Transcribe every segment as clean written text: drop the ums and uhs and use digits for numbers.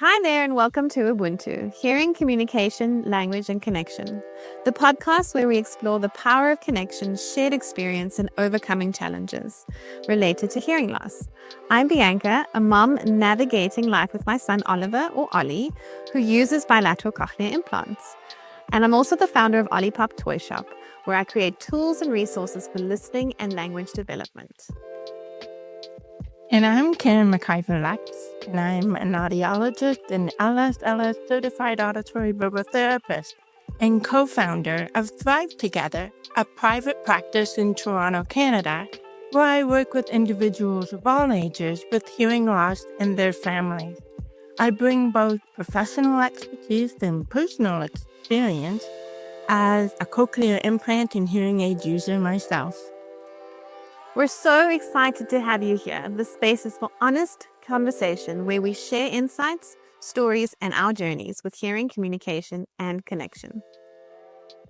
Hi there, and welcome to Ubuntu, Hearing, Communication, Language, and Connection, the podcast where we explore the power of connection, shared experience, and overcoming challenges related to hearing loss. I'm Bianca, a mom navigating life with my son Oliver, or Ollie, who uses bilateral cochlear implants. And I'm also the founder of Olipop Toy Shop, where I create tools and resources for listening and language development. And I'm Karen Lex, and I'm an audiologist and LSLS certified auditory verbal therapist and co-founder of Thrive Together, a private practice in Toronto, Canada, where I work with individuals of all ages with hearing loss and their families. I bring both professional expertise and personal experience as a cochlear implant and hearing aid user myself. We're so excited to have you here. The space is for honest conversation where we share insights, stories, and our journeys with hearing, communication, and connection.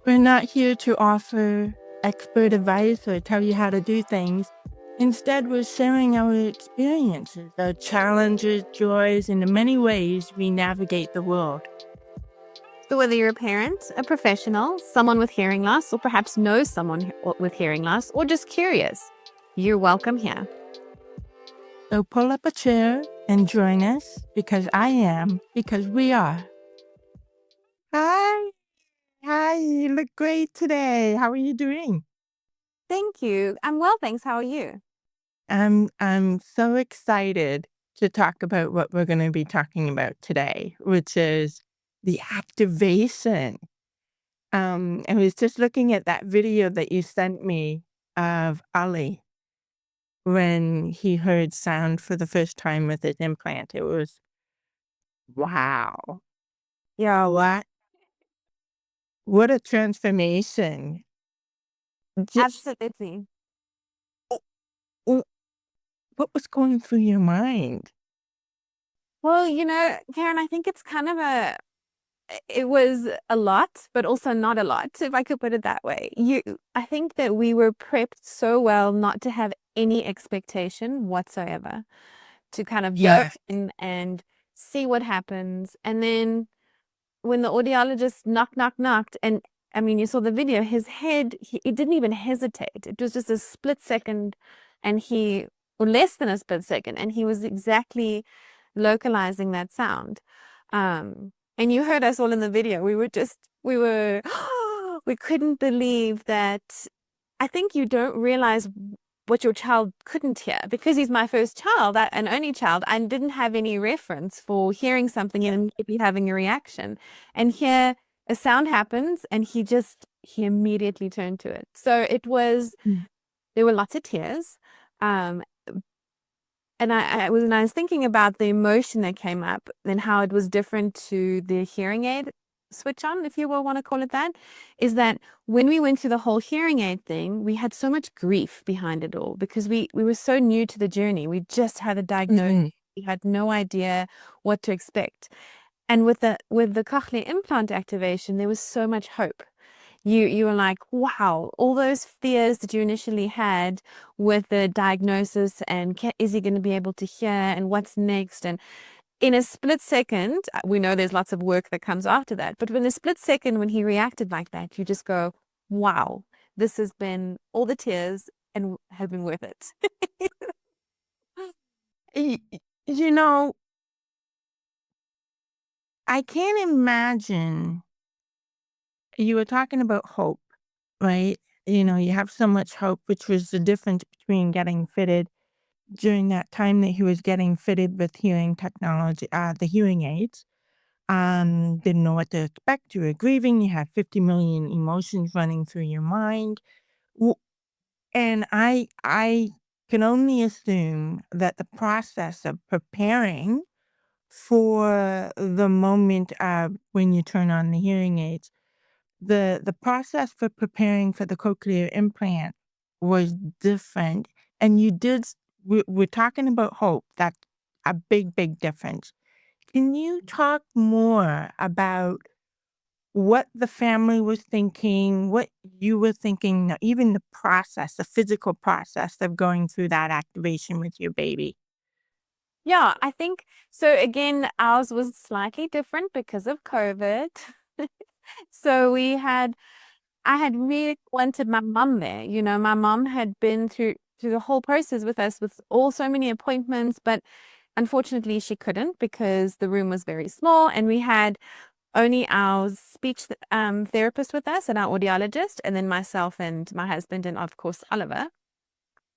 We're not here to offer expert advice or tell you how to do things. Instead, we're sharing our experiences, our challenges, joys, and the many ways we navigate the world. So whether you're a parent, a professional, someone with hearing loss, or perhaps know someone with hearing loss, or just curious, you're welcome here. So pull up a chair and join us because we are. Hi, you look great today. How are you doing? Thank you. I'm well, thanks. How are you? I'm so excited to talk about what we're going to be talking about today, which is the activation. I was just looking at that video that you sent me of Ali when he heard sound for the first time with his implant. It was wow. Yeah, what a transformation. Just Absolutely. what was going through your mind? Well, Karen, I think it's kind of it was a lot, but also not a lot, if I could put it that way. I think that we were prepped so well not to have any expectation whatsoever, to kind of go in and see what happens. And then when the audiologist knocked, and I mean, you saw the video, his head, it didn't even hesitate. It was just a split second, or less than a split second, and he was exactly localizing that sound. And you heard us all in the video. We couldn't believe that. I think you don't realize what your child couldn't hear because he's my first child, an only child. I didn't have any reference for hearing something and maybe having a reaction. And here a sound happens and he immediately turned to it. So there were lots of tears. And I was thinking about the emotion that came up and how it was different to the hearing aid switch on, if you will want to call it that, is that when we went through the whole hearing aid thing, we had so much grief behind it all because we were so new to the journey. We just had a diagnosis. We had no idea what to expect. And with the cochlear implant activation, there was so much hope. You were like, wow, all those fears that you initially had with the diagnosis and is he going to be able to hear and what's next? And in a split second, we know there's lots of work that comes after that, but in a split second when he reacted like that, you just go, wow, this has been all the tears and have been worth it. You know, I can't imagine. You were talking about hope, right? You have so much hope, which was the difference between getting fitted during that time that he was getting fitted with hearing technology, the hearing aids. Didn't know what to expect. You were grieving. You had 50 million emotions running through your mind. And I can only assume that the process of preparing for the moment when you turn on the hearing aids, the process for preparing for the cochlear implant was different. And we're talking about hope. That's a big, big difference. Can you talk more about what the family was thinking, what you were thinking, even the process, the physical process of going through that activation with your baby? Yeah, I think so. Again, ours was slightly different because of COVID. So I had really wanted my mum there. You know, my mum had been through the whole process with us with all so many appointments, but unfortunately she couldn't because the room was very small and we had only our speech therapist with us and our audiologist, and then myself and my husband, and of course Oliver.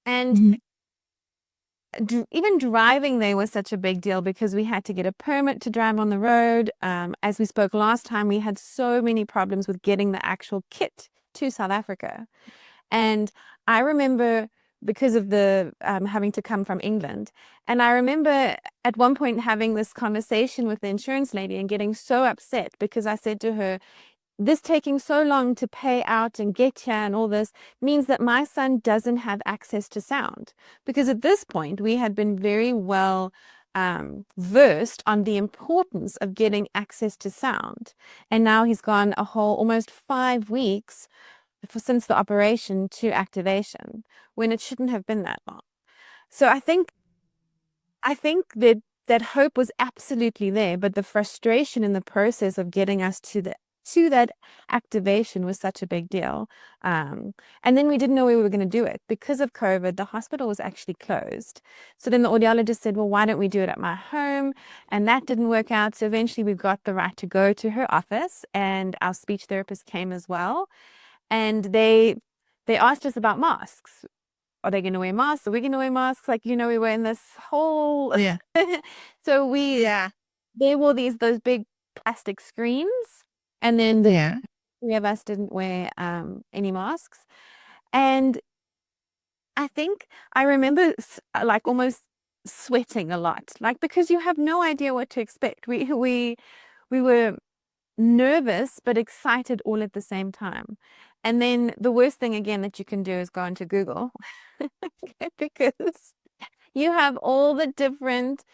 And Mhm. even driving there was such a big deal because we had to get a permit to drive on the road. As we spoke last time, we had so many problems with getting the actual kit to South Africa. And I remember because of the having to come from England. And I remember at one point having this conversation with the insurance lady and getting so upset because I said to her, this taking so long to pay out and get here and all this means that my son doesn't have access to sound. Because at this point, we had been very well versed on the importance of getting access to sound. And now he's gone a whole almost 5 weeks since the operation to activation when it shouldn't have been that long. So I think that that hope was absolutely there, but the frustration in the process of getting us to that activation was such a big deal. And then we didn't know we were going to do it because of COVID. The hospital was actually closed. So then the audiologist said, "Well, why don't we do it at my home?" And that didn't work out. So eventually we got the right to go to her office, and our speech therapist came as well. And they asked us about masks. Are they going to wear masks? Are we going to wear masks? Like, you know, we were in this whole. Yeah. So Yeah. they wore those big plastic screens, and then the Yeah. three of us didn't wear any masks. And I think I remember like almost sweating a lot, like because you have no idea what to expect. We were nervous but excited all at the same time. And then the worst thing again that you can do is go into Google because you have all the different,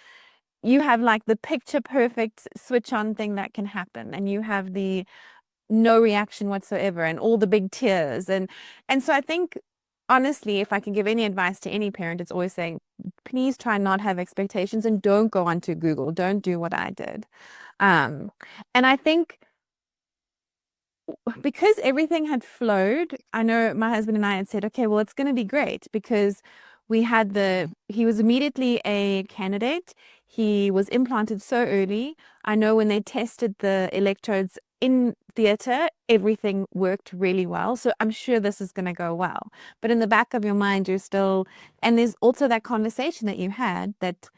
you have like the picture perfect switch on thing that can happen, and you have the no reaction whatsoever and all the big tears. And so I think honestly, if I can give any advice to any parent, it's always saying, please try not have expectations and don't go onto Google. Don't do what I did. Um, and I think because everything had flowed, I know my husband and I had said, okay, well, it's going to be great because he was immediately a candidate. He was implanted so early. I know when they tested the electrodes in theater, everything worked really well. So I'm sure this is going to go well. But in the back of your mind, you're still, and there's also that conversation that you had that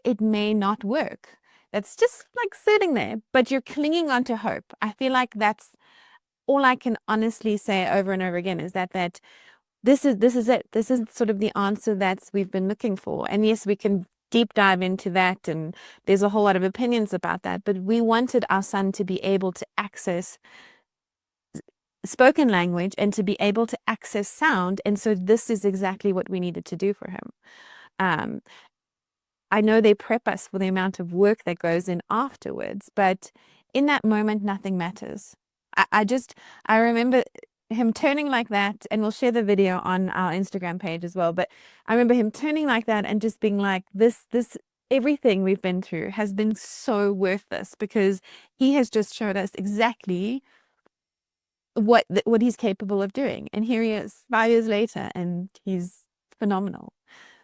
it may not work. That's just like sitting there, but you're clinging on to hope. I feel like that's all I can honestly say over and over again is that this is it. This is sort of the answer that we've been looking for. And yes, we can deep dive into that, and there's a whole lot of opinions about that. But we wanted our son to be able to access spoken language and to be able to access sound. And so this is exactly what we needed to do for him. Um, I know they prep us for the amount of work that goes in afterwards, but in that moment, nothing matters. I just, I remember him turning like that, and we'll share the video on our Instagram page as well. But I remember him turning like that and just being like, everything we've been through has been so worth this because he has just showed us exactly what he's capable of doing. And here he is 5 years later, and he's phenomenal.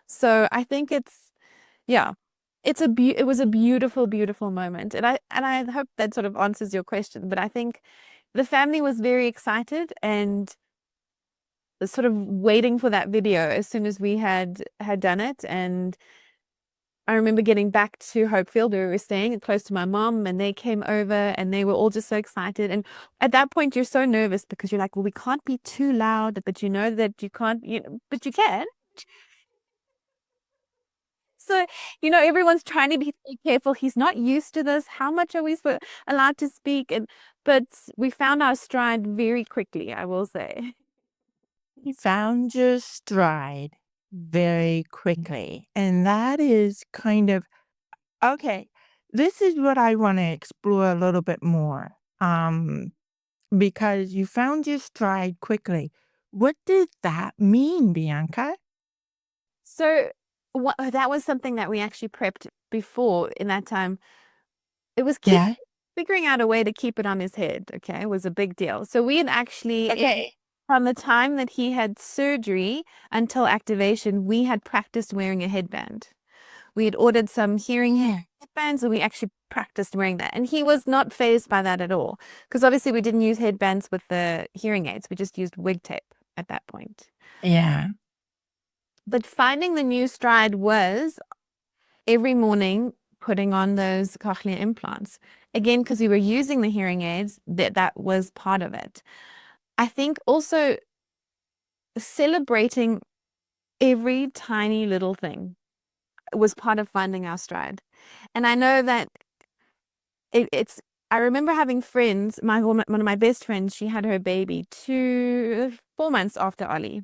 So I think yeah, it was a beautiful, beautiful moment. And I hope that sort of answers your question. But I think the family was very excited and sort of waiting for that video as soon as we had done it. And I remember getting back to Hopefield where we were staying close to my mom, and they came over and they were all just so excited. And at that point you're so nervous because you're like, well, we can't be too loud, but you know that you can't, you know, but you can. So, you know, everyone's trying to be so careful. He's not used to this. How much are we allowed to speak? And but we found our stride very quickly, I will say. You found your stride very quickly. And that is kind of okay. This is what I want to explore a little bit more. Because you found your stride quickly. What did that mean, Bianca? So that was something that we actually prepped before in that time. It was Yeah. figuring out a way to keep it on his head, okay, was a big deal. So we had actually, Okay. from the time that he had surgery until activation, we had practiced wearing a headband. We had ordered some hearing headbands, and we actually practiced wearing that. And he was not fazed by that at all, because obviously we didn't use headbands with the hearing aids. We just used wig tape at that point. Yeah. But finding the new stride was every morning putting on those cochlear implants. Again, because we were using the hearing aids, that was part of it. I think also celebrating every tiny little thing was part of finding our stride. And I know that it's, I remember having friends, one of my best friends, she had her baby 4 months after Ollie.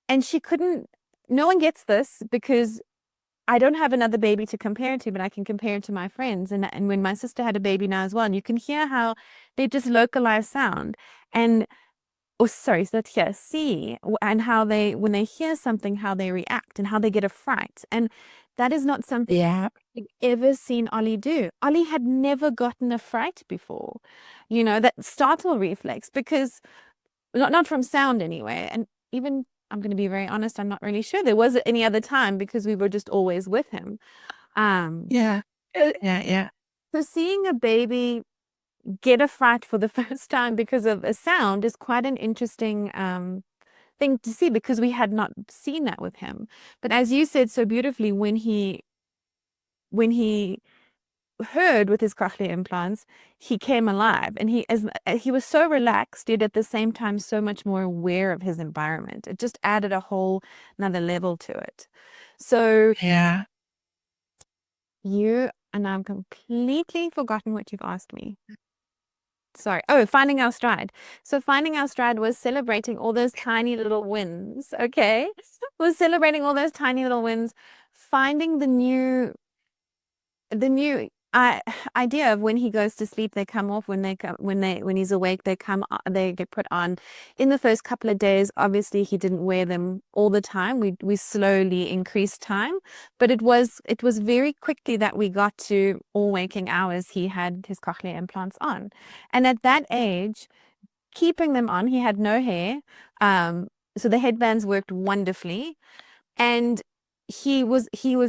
And she couldn't, no one gets this because I don't have another baby to compare it to, but I can compare it to my friends. And when my sister had a baby now as well, and you can hear how they just localize sound. And oh, sorry, so that's, yeah, see, and how they, when they hear something, how they react and how they get a fright. And that is not something Yeah. I've ever seen Ollie do. Ollie had never gotten a fright before, that startle reflex, because not from sound anyway. And even, I'm going to be very honest, I'm not really sure there was any other time because we were just always with him. Um, Yeah. Yeah. Yeah. so seeing a baby get a fright for the first time because of a sound is quite an interesting thing to see, because we had not seen that with him. But as you said so beautifully, when he heard with his cochlear implants, he came alive, and he was so relaxed, yet at the same time so much more aware of his environment. It just added a whole another level to it. So Yeah. you and I've completely forgotten what you've asked me. Sorry. Oh, finding our stride. So finding our stride was celebrating all those tiny little wins. Okay. Was celebrating all those tiny little wins, finding the new idea of when he goes to sleep, they come off. When they come, when he's awake, they get put on. In the first couple of days, obviously he didn't wear them all the time. We slowly increased time, but it was very quickly that we got to all waking hours. He had his cochlear implants on, and at that age, keeping them on, he had no hair. So the headbands worked wonderfully, and he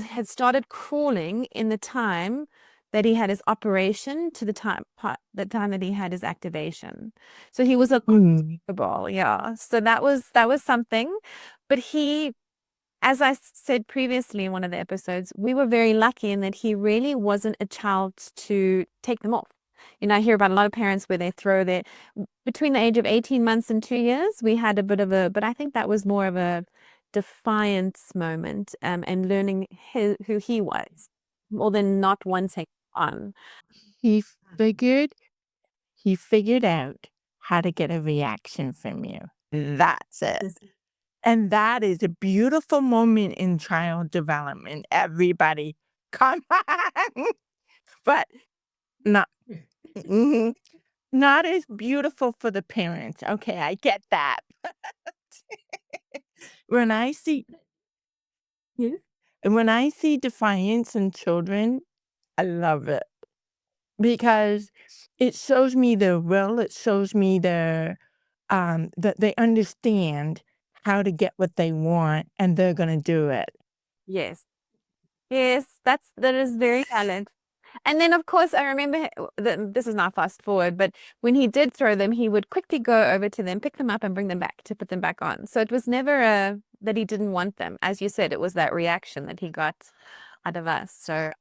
had started crawling in the time that he had his operation to the time that he had his activation. So he was a Mm. ball, yeah. So that was something. But as I said previously in one of the episodes, we were very lucky in that he really wasn't a child to take them off. I hear about a lot of parents where they throw their, between the age of 18 months and 2 years, we had a bit of but I think that was more of a defiance moment, and learning who he was more than not wanting on. He figured he figured out how to get a reaction from you. That's it. And that is a beautiful moment in child development. Everybody, come on. But not mhm, not as beautiful for the parents. Okay, I get that. When I see Yes. when I see defiance in children, I love it because it shows me their will. It shows me that they understand how to get what they want and they're gonna do it. Yes. Yes, that is very valid. And then, of course, I remember this is not fast forward, but when he did throw them, he would quickly go over to them, pick them up, and bring them back to put them back on. So it was never that he didn't want them. As you said, it was that reaction that he got out of us. So,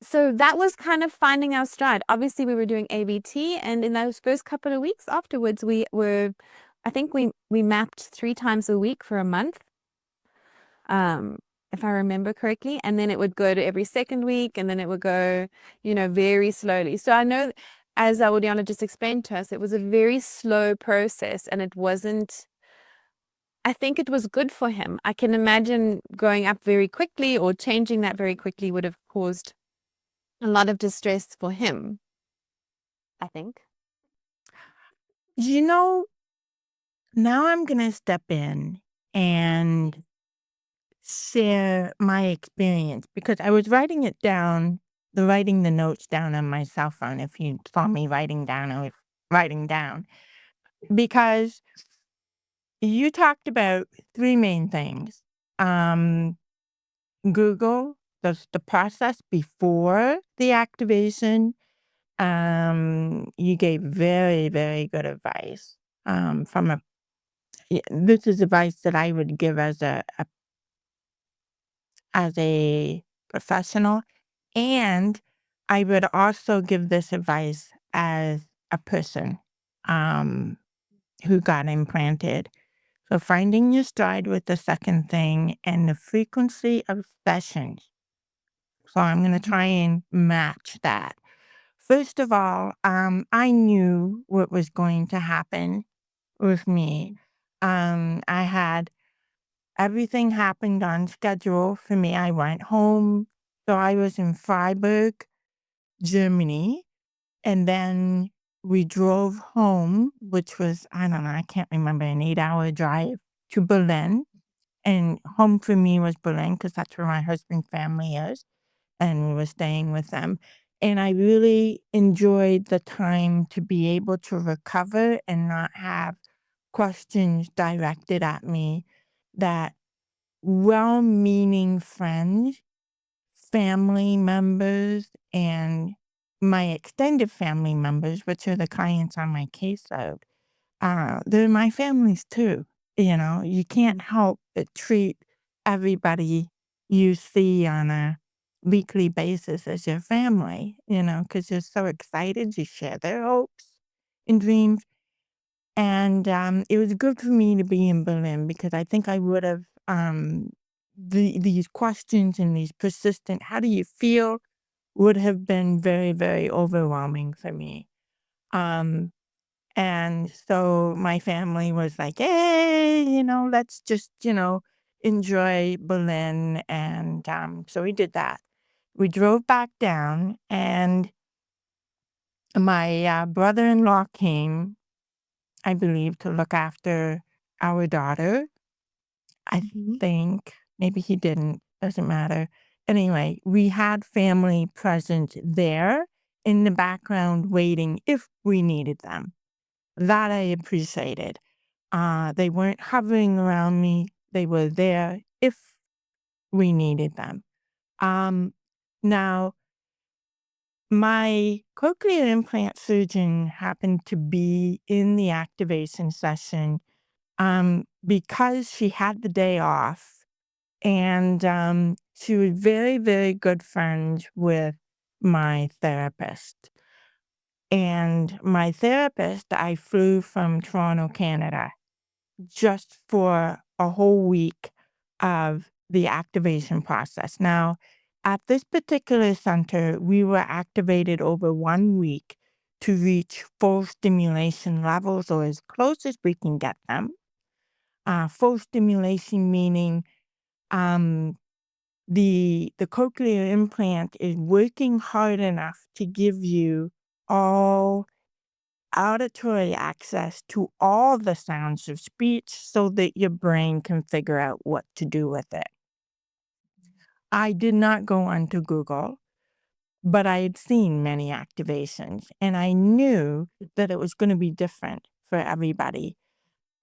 so that was kind of finding our stride. Obviously, we were doing ABT, and in those first couple of weeks afterwards, I think we mapped 3 times a week for a month, um, if I remember correctly. And then it would go to every second week, and then it would go, very slowly. So I know, as our audiologist explained to us, it was a very slow process, and I think it was good for him. I can imagine going up very quickly or changing that very quickly would have caused a lot of distress for him, I think. You know, now I'm gonna step in and share my experience because I was writing it down, writing the notes down on my cell phone. If you saw me writing down, I was writing down because you talked about three main things. Um, Google, the process before the activation. You gave very, very good advice. From a This is advice that I would give as a professional, and I would also give this advice as a person um, who got implanted. So finding your stride with the second thing and the frequency of sessions. So I'm going to try and match that. First of all, I knew what was going to happen with me. I had everything happened on schedule for me. I went home. So I was in Freiburg, Germany, and then we drove home, which was, I don't know, I can't remember, an 8-hour drive to Berlin. And home for me was Berlin because that's where my husband's family is. And we were staying with them. And I really enjoyed the time to be able to recover and not have questions directed at me that well-meaning friends, family members, and my extended family members, which are the clients on my caseload, they're my families too. You can't help but treat everybody you see on a weekly basis as your family, because you're so excited. You share their hopes and dreams. And it was good for me to be in Berlin because I think I would have these questions and these persistent, how do you feel, would have been very, very overwhelming for me. Um, and so my family was like, hey, let's just, enjoy Berlin. And so we did that. We drove back down, and my brother-in-law came, I believe, to look after our daughter. I think maybe he didn't, doesn't matter. Anyway, we had family present there in the background waiting if we needed them. That I appreciated. They weren't hovering around me. They were there if we needed them. Um, Now, my cochlear implant surgeon happened to be in the activation session because she had the day off, and she was very, very good friends with my therapist. And my therapist, I flew from Toronto, Canada, just for a whole week of the activation process. Now, at this particular center, we were activated over 1 week to reach full stimulation levels, or as close as we can get them. Full stimulation meaning um, the cochlear implant is working hard enough to give you all auditory access to all the sounds of speech so that your brain can figure out what to do with it. I did not go onto Google, but I had seen many activations, and I knew that it was going to be different for everybody.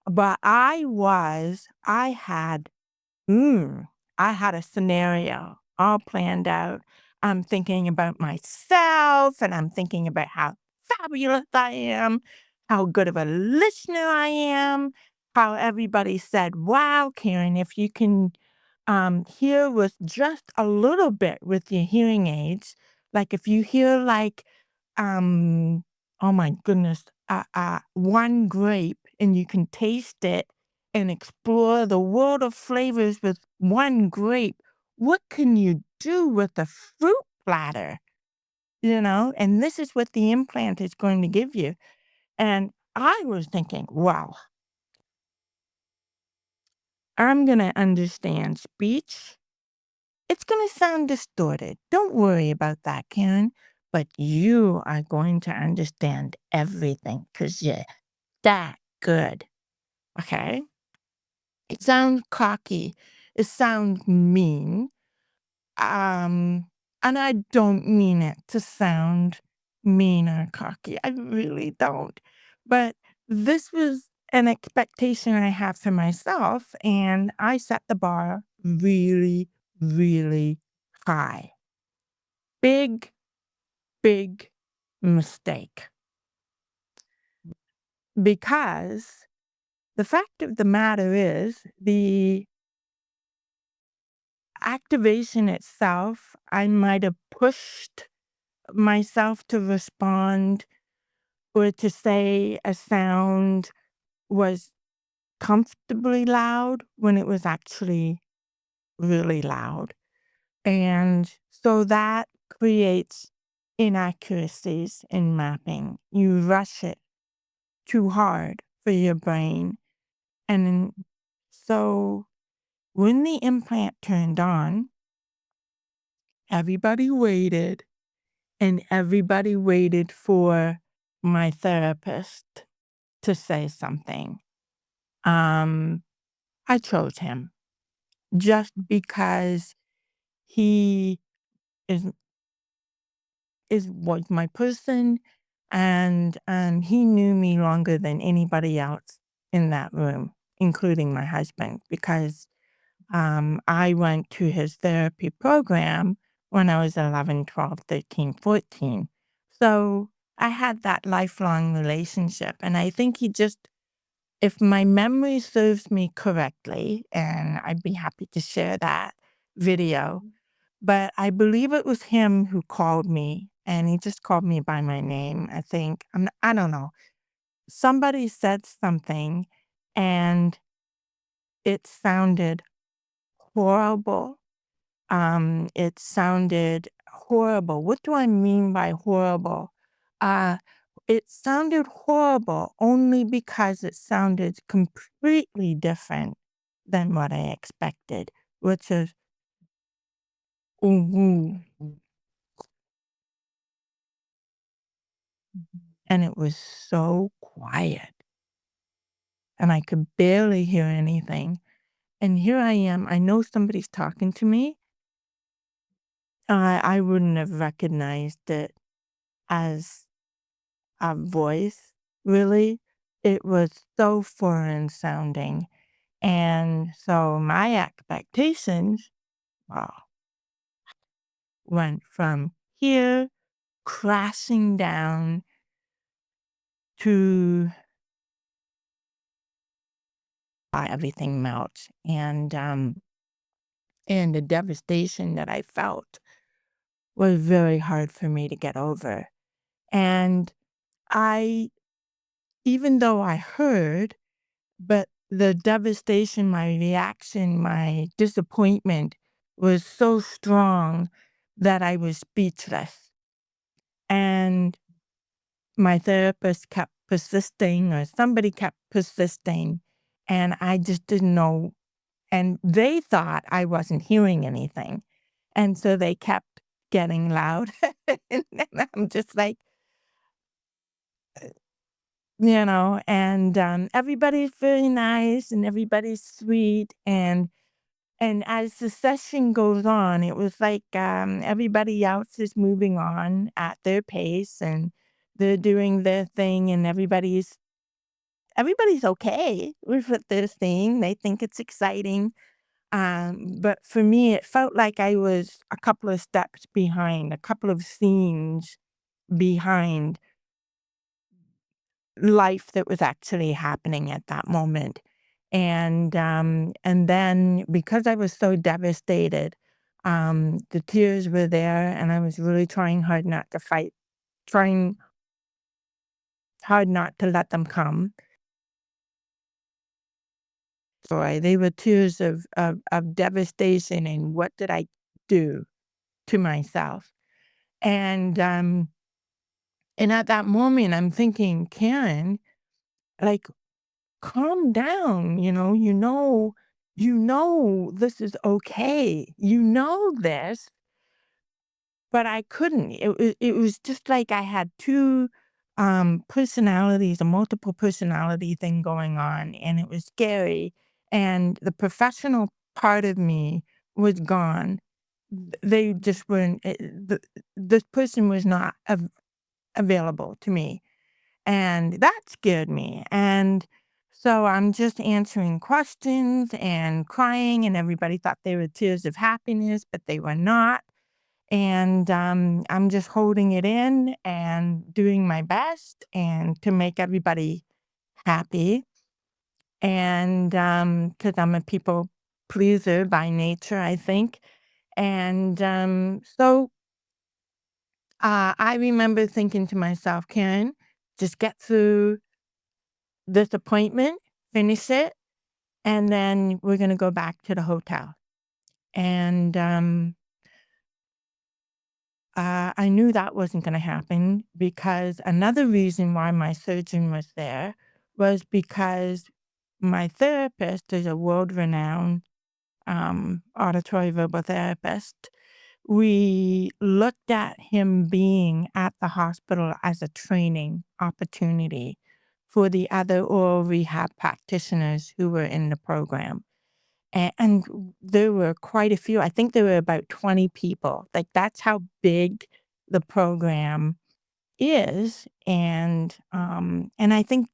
But I had a scenario all planned out. I'm thinking about myself, and I'm thinking about how fabulous I am, how good of a listener I am, how everybody said, wow, Karen, if you can hear with just a little bit with your hearing aids, like if you hear like, um, oh my goodness, one grape and you can taste it and explore the world of flavors with one grape. What can you do with a fruit platter? And this is what the implant is going to give you. And I was thinking, wow, I'm going to understand speech. It's going to sound distorted. Don't worry about that, Karen. But you are going to understand everything because you're that good. Okay? It sounds cocky. it sounds mean. And I don't mean it to sound mean or cocky. I really don't. But this was an expectation I have for myself, and I set the bar really, really high. Big, big mistake. Because the fact of the matter is, the activation itself, I might have pushed myself to respond or to say a sound was comfortably loud when it was actually really loud. And so that creates inaccuracies in mapping. You rush it too hard for your brain. And so when the implant turned on, everybody waited and everybody waited for my therapist to say something. Um, I chose him just because he is was my person, and he knew me longer than anybody else in that room, including my husband, because I went to his therapy program when I was 11, 12, 13, 14. So I had that lifelong relationship, and I think he just, if my memory serves me correctly, and I'd be happy to share that video, but I believe it was him who called me, and he just called me by my name, I think. I don't know. Somebody said something, and it sounded horrible. It sounded horrible. What do I mean by horrible? Uh, it sounded horrible only because it sounded completely different than what I expected, which is, "Ooh," and it was so quiet, and I could barely hear anything. And here I am. I know somebody's talking to me. I wouldn't have recognized it as a voice, really. It was so foreign sounding. And so my expectations, well, went from here crashing down to everything melts. And the devastation that I felt was very hard for me to get over. And I, even though I heard, but the devastation, my reaction, my disappointment was so strong that I was speechless. And my therapist kept persisting, or somebody kept persisting, and I just didn't know. And they thought I wasn't hearing anything. And so they kept getting loud. And I'm just like, and everybody's very nice and everybody's sweet. And as the session goes on, it was like everybody else is moving on at their pace and they're doing their thing, and everybody's okay with what they're seeing. They think it's exciting. But for me, it felt like I was a couple of steps behind, a couple of scenes behind life that was actually happening at that moment. And then because I was so devastated, the tears were there, and I was really trying hard not to fight, trying hard not to let them come. So they were tears of devastation, and what did I do to myself? And um, and at that moment, I'm thinking, Karen, like, calm down, this is okay. You know this, but I couldn't. It was just like I had two personalities, a multiple personality thing going on, and it was scary. And the professional part of me was gone. They just weren't, this person was not available to me. And that scared me. And so I'm just answering questions and crying, and everybody thought they were tears of happiness, but they were not. And I'm just holding it in and doing my best and to make everybody happy. And because I'm a people pleaser by nature, I think. And I remember thinking to myself, Karen, just get through this appointment, finish it, and then we're going to go back to the hotel. And I knew that wasn't going to happen because another reason why my surgeon was there was because my therapist is a world renowned auditory verbal therapist. We looked at him being at the hospital as a training opportunity for the other oral rehab practitioners who were in the program. And there were quite a few. I think there were about 20 people. Like, that's how big the program is. And I think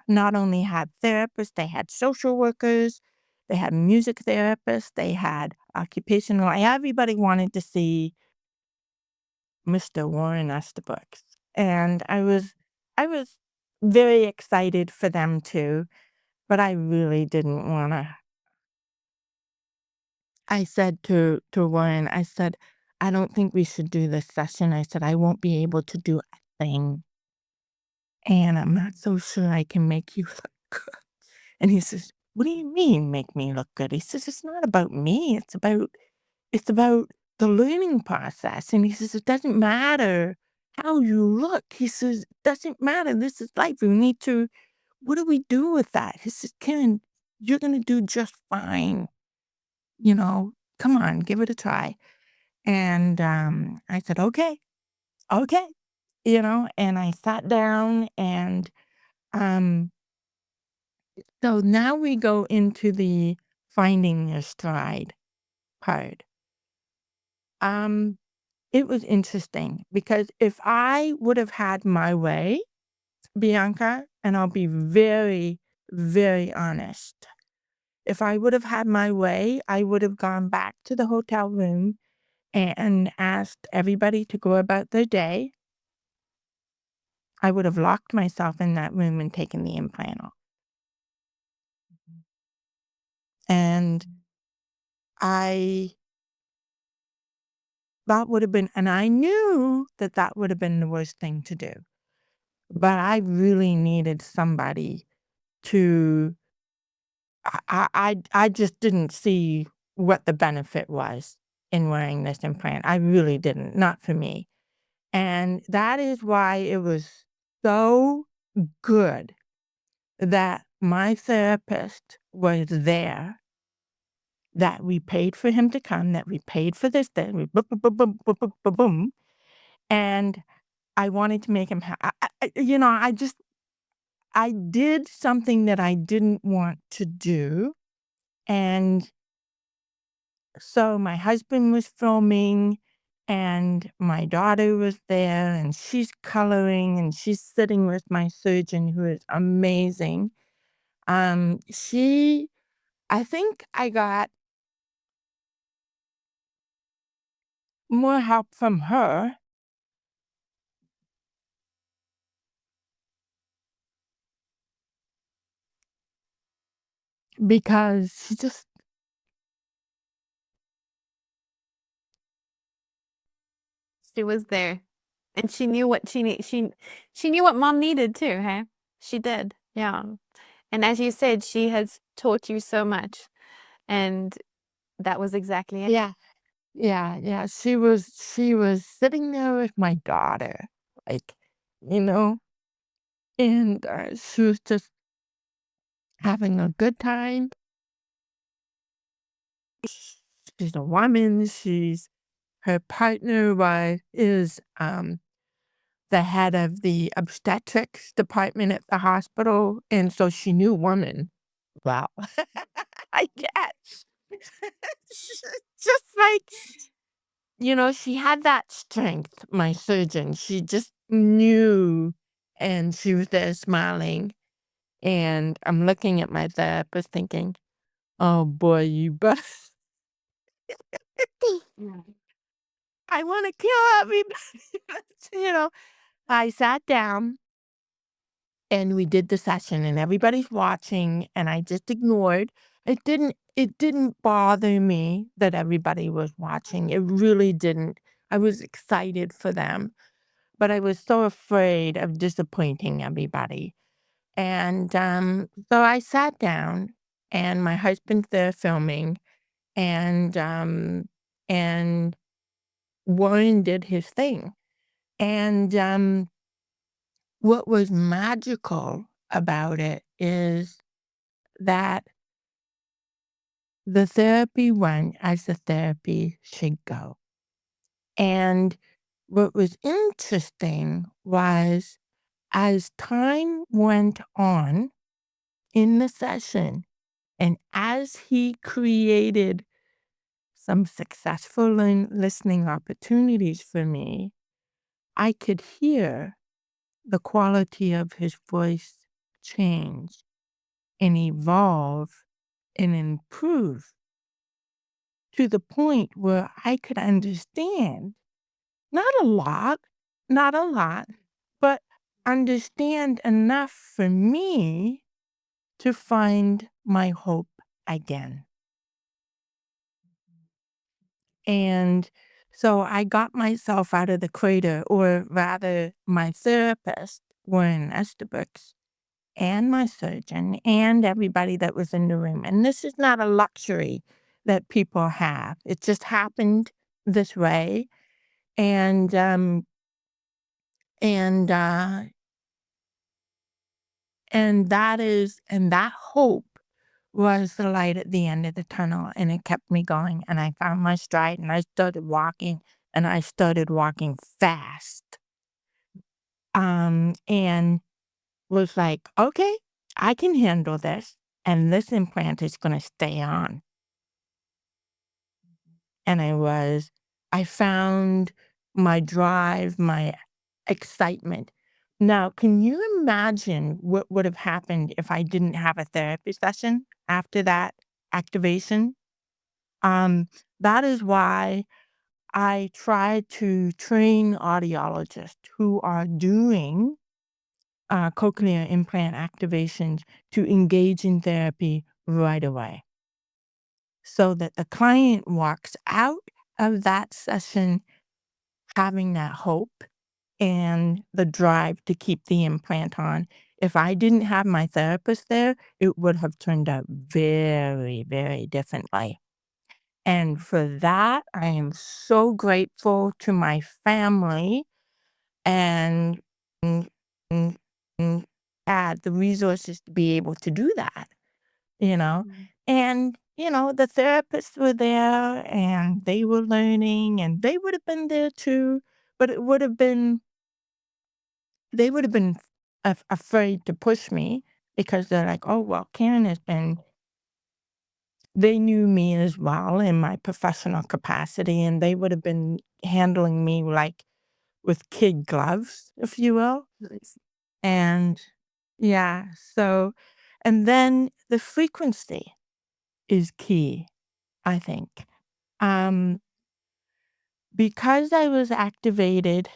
not only had therapists, they had social workers, they had music therapists, they had occupational. Everybody wanted to see Mr. Warren Estabrook. And I was very excited for them too, but I really didn't want to. I said to Warren, I said, I don't think we should do this session. I said, I won't be able to do a thing. And I'm not so sure I can make you look good. And he says, what do you mean make me look good? He says, it's not about me. It's about the learning process. And he says, it doesn't matter how you look. He says, it doesn't matter. This is life. What do we do with that? He says, Karen, you're going to do just fine. Come on, give it a try. And I said, okay, and I sat down and um, so now we go into the finding your stride part. Um, it was interesting because if I would have had my way, Bianca, and I'll be very, very honest, if I would have had my way, I would have gone back to the hotel room and asked everybody to go about their day. I would have locked myself in that room and taken the implant off. And I that would have been, and I knew that that would have been the worst thing to do. But I really needed somebody to, I just didn't see what the benefit was in wearing this implant. I really didn't, not for me. And that is why it was so good that my therapist was there, that we paid for him to come, that we paid for this, that we boom, boom, boom, boom, boom, boom, boom, boom. And I wanted to make him I did something that I didn't want to do. And so my husband was filming and my daughter was there and she's coloring and she's sitting with my surgeon who is amazing. I think I got more help from her because She was there, and she knew what she knew what mom needed too, hey? She did, yeah. And as you said, she has taught you so much, and that was exactly it. yeah, yeah. She was sitting there with my daughter, like, you know, and she was just having a good time. She's a woman. Her partner is the head of the obstetrics department at the hospital, and so she knew woman well, I guess. Just like, she had that strength, my surgeon. She just knew, and she was there smiling. And I'm looking at my therapist thinking, oh boy, you better. I want to kill everybody. you know, I sat down and we did the session and everybody's watching and I just ignored. It didn't bother me that everybody was watching. It really didn't. I was excited for them, but I was so afraid of disappointing everybody. And so I sat down and my husband's there filming and Warren did his thing. And what was magical about it is that the therapy went as the therapy should go. And what was interesting was as time went on in the session, and as he created some successful listening opportunities for me, I could hear the quality of his voice change and evolve and improve to the point where I could understand, not a lot, not a lot, but understand enough for me to find my hope again. And so I got myself out of the crater, or rather, my therapist, Warren Estebrooks, and my surgeon, and everybody that was in the room. And this is not a luxury that people have. It just happened this way. And and uh and that hope was the light at the end of the tunnel, and it kept me going, and I found my stride, and I started walking, and I started walking fast. And was like, "Okay, I can handle this, and this implant is gonna stay on." And I found my drive, my excitement. Now, can you imagine what would have happened if I didn't have a therapy session after that activation? Um, that is why I try to train audiologists who are doing cochlear implant activations to engage in therapy right away so that the client walks out of that session having that hope and the drive to keep the implant on. If I didn't have my therapist there, it would have turned out very, very differently. And for that, I am so grateful to my family and, and, and had the resources to be able to do that, you know? And, the therapists were there and they were learning and they would have been there too, but they would have been afraid to push me because they're like, oh, well, Karen has been, they knew me as well in my professional capacity and they would have been handling me like with kid gloves, if you will. Nice. And yeah, and then the frequency is key, I think. Um, because I was activated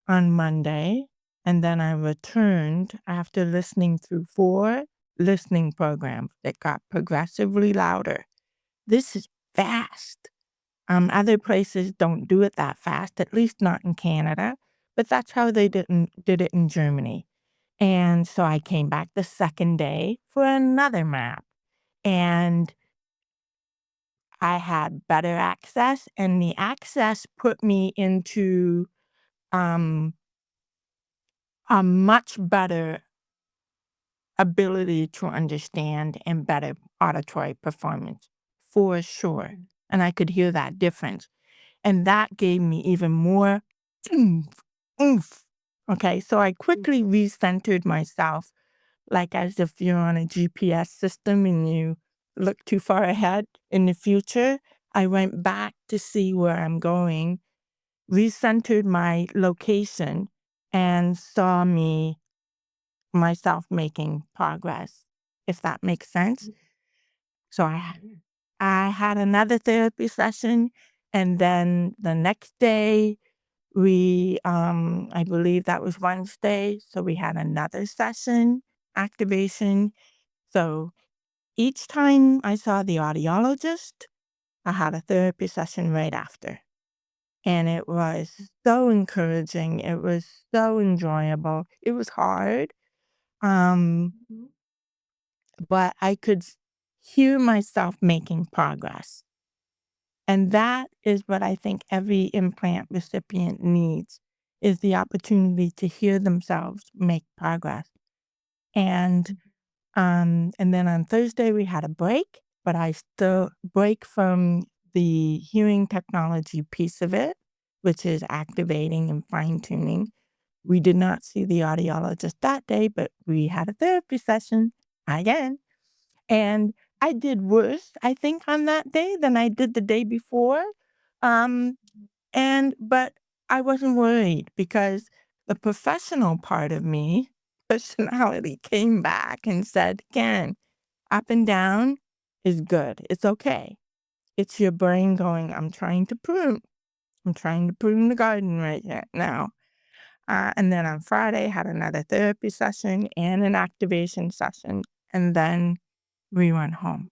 on Monday and then I returned after listening through 4 listening programs that got progressively louder. This is fast. Other places don't do it that fast, at least not in Canada, but that's how they did it in Germany. And so I came back the second day for another map, and I had better access, and the access put me into, um, a much better ability to understand and better auditory performance, for sure, and I could hear that difference, and that gave me even more oomph, oomph. Okay, so I quickly recentered myself, like as if you're on a GPS system and you look too far ahead in the future. I went back to see where I'm going, recentered my location, and saw myself making progress, if that makes sense. So I had another therapy session, and then the next day I believe that was Wednesday, so we had another session, activation. So each time I saw the audiologist, I had a therapy session right after. And it was so encouraging. It was so enjoyable. It was hard, um, but I could hear myself making progress. And that is what I think every implant recipient needs, is the opportunity to hear themselves make progress. And then on Thursday we had a break, but I still break from the hearing technology piece of it, which is activating and fine tuning. We did not see the audiologist that day, but we had a therapy session again. And I did worse, I think, on that day than I did the day before. Um, but I wasn't worried because the professional part of me, personality, came back and said, "Karen, up and down is good. It's okay. It's your brain going, I'm trying to prune the garden right now." And then on Friday, had another therapy session and an activation session. And then we went home.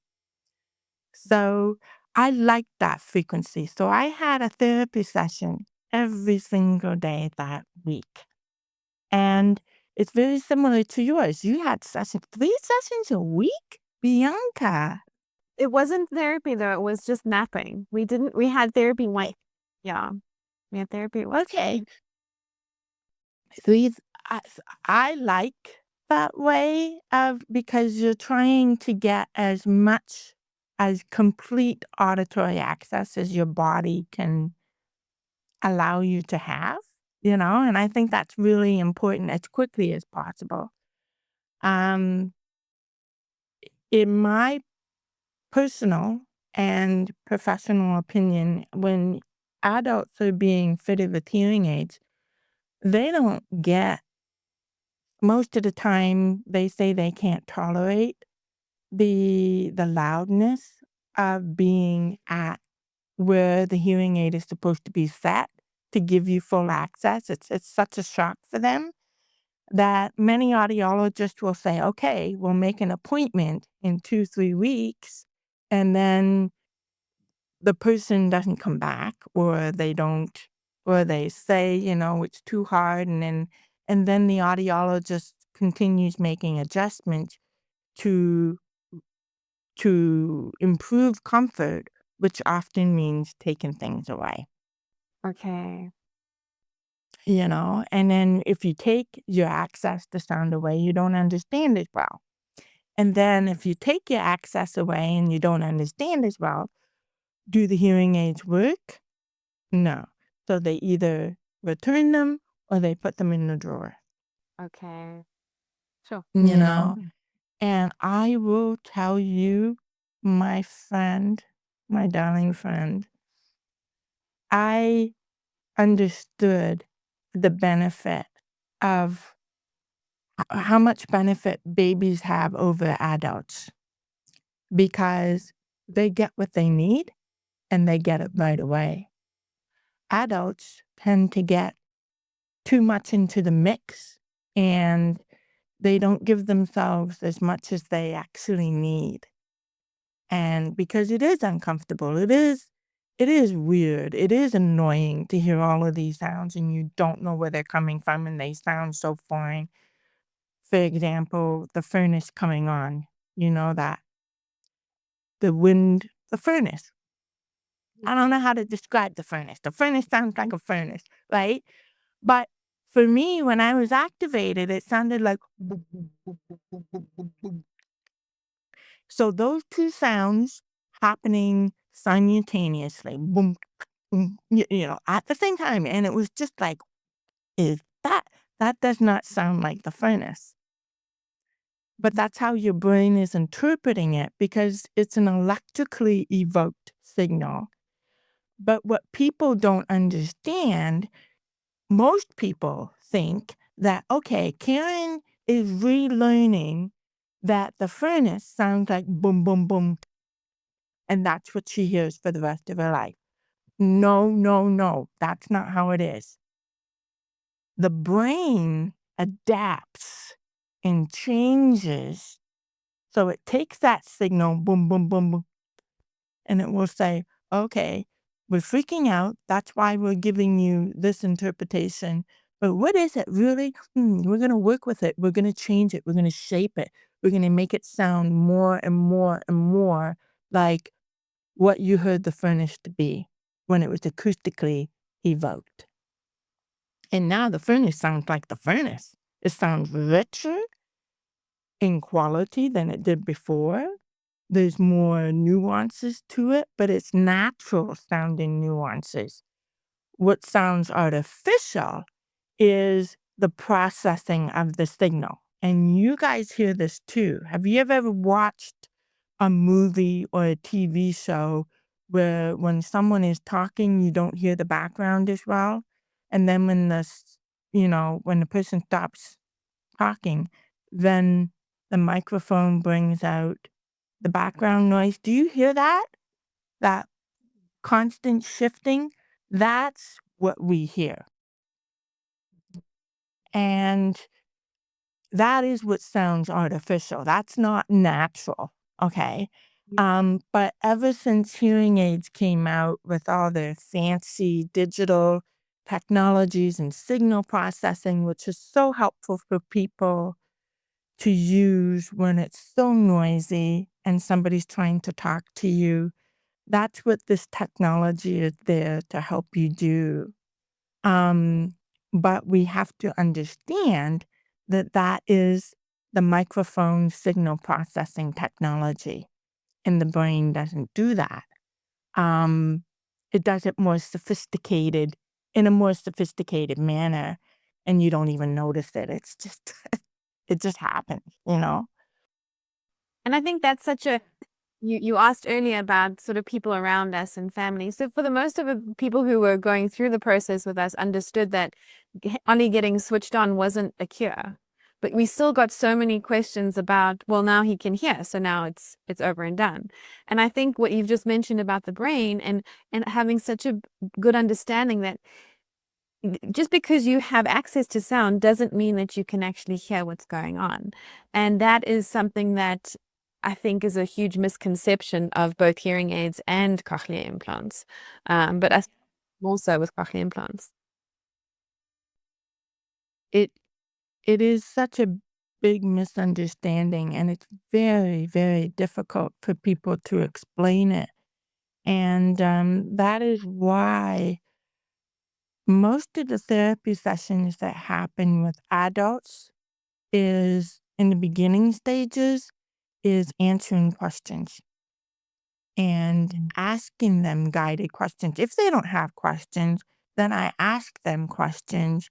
So I liked that frequency. So I had a therapy session every single day that week. And it's very similar to yours. You had 3 sessions a week? Bianca. It wasn't therapy though, it was just napping. We had therapy yeah. We had therapy at Okay. These, I, I like that way of because you're trying to get as complete auditory access as your body can allow you to have, and I think that's really important as quickly as possible. Um, in my personal and professional opinion, when adults are being fitted with hearing aids, they don't get, most of the time, they say they can't tolerate the loudness of being at where the hearing aid is supposed to be set to give you full access. It's such a shock for them that many audiologists will say, "Okay, we'll make an appointment in 2, 3 weeks," and then the person doesn't come back, or they say, "It's too hard," and then the audiologist continues making adjustments to improve comfort, which often means taking things away. Okay. And then if you take your access to sound away, you don't understand as well. And then if you take your access away and you don't understand as well, do the hearing aids work? No. So they either return them or they put them in the drawer, Okay. Sure. you know? And I will tell you, my friend, my darling friend, I understood the benefit of how much benefit babies have over adults because they get what they need and they get it right away. Adults tend to get too much into the mix and they don't give themselves as much as they actually need. And because it is uncomfortable, it is weird, it is annoying to hear all of these sounds and you don't know where they're coming from and they sound so foreign. For example, the furnace coming on, that the furnace. I don't know how to describe the furnace. The furnace sounds like a furnace, right? But for me, when I was activated, it sounded like boom, boom, boom, boom, boom, boom, boom, boom. So those two sounds happening simultaneously, boom, boom, at the same time. And it was just like, is that does not sound like the furnace. But that's how your brain is interpreting it because it's an electrically evoked signal. But what people don't understand, most people think that, okay, Karen is relearning that the furnace sounds like boom, boom, boom, and that's what she hears for the rest of her life. No, no, no, that's not how it is. The brain adapts and changes. So it takes that signal, boom, boom, boom, boom, and it will say, okay, we're freaking out. That's why we're giving you this interpretation. But what is it really? We're going to work with it. We're going to change it. We're going to shape it. We're going to make it sound more and more and more like what you heard the furnace to be when it was acoustically evoked. And now the furnace sounds like the furnace. It sounds richer in quality than it did before. There's more nuances to it, but it's natural sounding nuances. What sounds artificial is the processing of the signal. And you guys hear this too. Have you ever watched a movie or a TV show where when someone is talking, you don't hear the background as well? And then when the person stops talking, then the microphone brings out the background noise. Do you hear that? That constant shifting? That's what we hear. And that is what sounds artificial. That's not natural. Okay. But ever since hearing aids came out with all their fancy digital technologies and signal processing, which is so helpful for people to use when it's so noisy and somebody's trying to talk to you. That's what this technology is there to help you do. Um, but we have to understand that that is the microphone signal processing technology, and the brain doesn't do that. Um, it does it more sophisticated in a more sophisticated manner, and you don't even notice it. It's just it just happens. And I think that's such a you asked earlier about sort of people around us and family. So for the most of the people who were going through the process with us understood that only getting switched on wasn't a cure. But we still got so many questions about, well, now he can hear, so now it's over and done. And I think what you've just mentioned about the brain and having such a good understanding that just because you have access to sound doesn't mean that you can actually hear what's going on. And that is something that I think is a huge misconception of both hearing aids and cochlear implants. But us more so with cochlear implants. It it is such a big misunderstanding, and it's very, very difficult for people to explain it. And that is why most of the therapy sessions that happen with adults is in the beginning stages is answering questions and asking them guided questions. If they don't have questions, then I ask them questions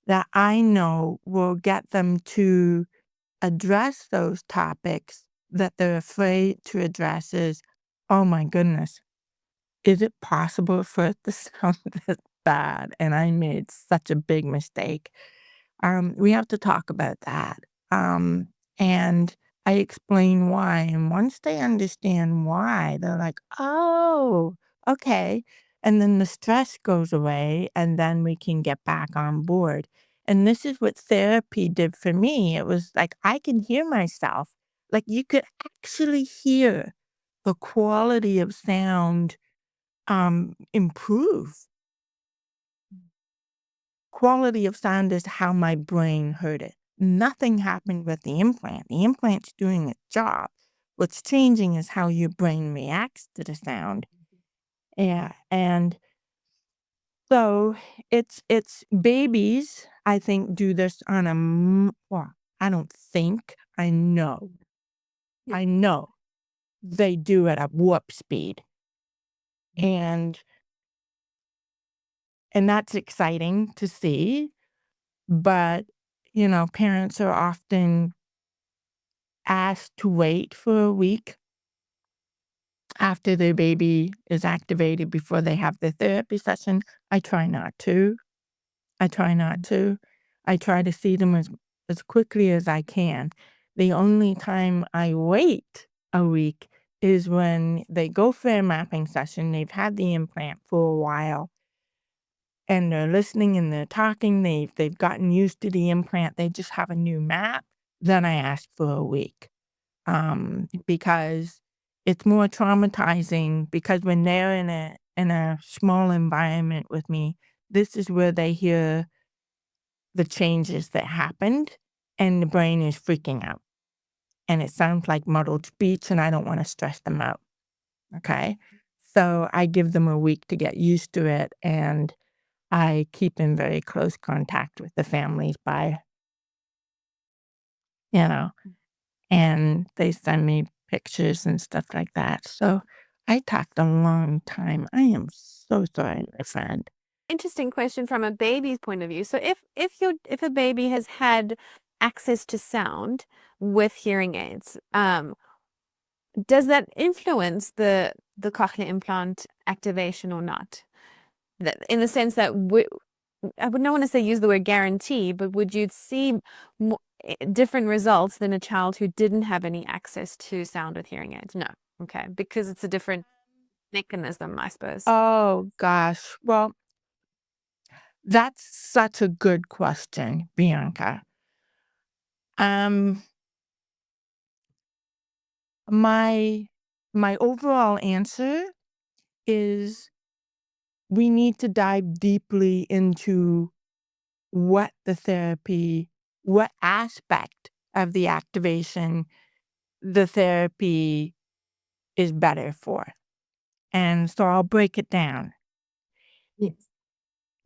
that I know will get them to address those topics that they're afraid to address is, oh my goodness, is it possible for it to sound this bad? And I made such a big mistake. We have to talk about that. And I explain why. And once they understand why, they're like, oh, okay. And then the stress goes away, and then we can get back on board. And this is what therapy did for me. It was like I can hear myself. Like you could actually hear the quality of sound improve. Quality of sound is how my brain heard it. Nothing happened with the implant. The implant's doing its job. What's changing is how your brain reacts to the sound. Yeah, and so it's babies, I think, do this on well, I don't think, I know. I know they do at a warp speed. And that's exciting to see, but parents are often asked to wait for a week after their baby is activated before they have the therapy session, I try not to. I try not to. I try to see them as quickly as I can. The only time I wait a week is when they go for a mapping session. They've had the implant for a while and they're listening and they're talking. They've gotten used to the implant. They just have a new map. Then I ask for a week. Because it's more traumatizing because when they're in a small environment with me, this is where they hear the changes that happened and the brain is freaking out. And it sounds like muddled speech and I don't want to stress them out. Okay. So I give them a week to get used to it and I keep in very close contact with the families by, you know, and they send me pictures and stuff like that. So I talked a long time. I am so sorry, my friend. Interesting question from a baby's point of view. So if a baby has had access to sound with hearing aids, does that influence the cochlear implant activation or not? That, in the sense that I would not want to say use the word guarantee, but would you see different results than a child who didn't have any access to sound with hearing aids? No. Okay. Because it's a different mechanism, I suppose. Oh gosh. Well, that's such a good question, Bianca. Um, my my overall answer is we need to dive deeply into what the therapy, what aspect of the activation the therapy is better for. And so I'll break it down. Yes.